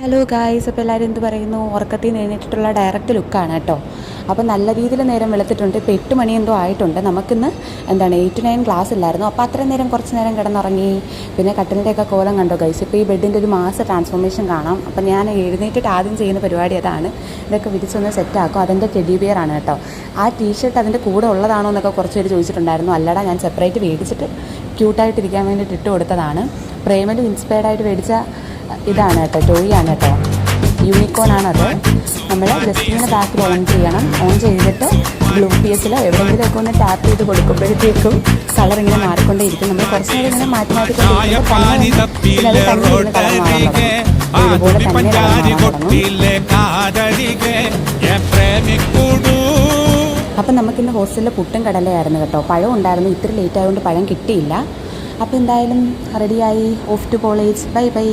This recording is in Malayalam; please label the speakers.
Speaker 1: ഹലോ ഗായ്സ്, അപ്പോൾ എല്ലാവരും എന്ത് പറയുന്നു? ഉറക്കത്തിൽ നിന്ന് എഴുന്നേറ്റിട്ടുള്ള ഡയറക്റ്റ് ലുക്കാണ് കേട്ടോ. അപ്പോൾ നല്ല രീതിയിൽ നേരം വെളുത്തിട്ടുണ്ട്. ഇപ്പോൾ 8 മണി എന്തോ ആയിട്ടുണ്ട്. നമുക്കിന്ന് 8 to 9 ക്ലാസ് ഇല്ലായിരുന്നു. അപ്പോൾ അത്രയും നേരം കുറച്ച് നേരം കിടന്നുറങ്ങി. പിന്നെ കട്ടിലിൻ്റെയൊക്കെ കോലം കണ്ടോ ഗൈസ്? ഇപ്പോൾ ഈ ബെഡിൻ്റെ ഒരു മാസ ട്രാൻസ്ഫോർമേഷൻ കാണാം. അപ്പോൾ ഞാൻ എഴുന്നേറ്റിട്ട് ആദ്യം ചെയ്യുന്ന പരിപാടി അതാണ്. ഇതൊക്കെ വിരിച്ചൊന്ന് സെറ്റാക്കും. അതിൻ്റെ ടെഡി ബിയർ ആണ് കേട്ടോ. ആ ടീഷർട്ട് അതിൻ്റെ കൂടെ ഉള്ളതാണോ എന്നൊക്കെ കുറച്ച് പേര് ചോദിച്ചിട്ടുണ്ടായിരുന്നു. അല്ലടാ, ഞാൻ സെപ്പറേറ്റ് മേടിച്ചിട്ട് ക്യൂട്ടായിട്ടിരിക്കാൻ വേണ്ടിയിട്ട് ഇട്ട് കൊടുത്തതാണ്. പ്രേമലും ഇൻസ്പയർഡായിട്ട് മേടിച്ച ഇതാണ് കേട്ടോ, ടോയാണ് കേട്ടോ, യൂണിക്കോണാണത്. നമ്മൾ ജസ്റ്റ് ഇങ്ങനെ ബാക്കിൽ ഓൺ ചെയ്യണം. ഓൺ ചെയ്തിട്ട് ബ്ലൂ പീസിൽ എവിടെയെങ്കിലുമൊക്കെ ഒന്ന് ടാപ്പ് ചെയ്ത് കൊടുക്കുമ്പോഴത്തേക്കും കളർ ഇങ്ങനെ മാറിക്കൊണ്ടേയിരിക്കും. നമ്മൾ കുറച്ച് നേരം ഇങ്ങനെ മാറ്റിക്കൊണ്ടിരിക്കുമ്പോൾ പിന്നെ അത് തന്നെ ഇരുന്ന് കളർ മാറാൻ തുടങ്ങും. ഇതുപോലെ തന്നെ കളർ മാറാൻ തുടങ്ങും. അപ്പം നമുക്കിന്ന് ഹോസ്റ്റലിൽ പുട്ടും കടലയായിരുന്നു കേട്ടോ. പഴം ഉണ്ടായിരുന്നു. ഇത്തിരി ലേറ്റ് ആയതുകൊണ്ട് പഴം കിട്ടിയില്ല. അപ്പോൾ എന്തായാലും റെഡിയായി. Of two college. Bye bye.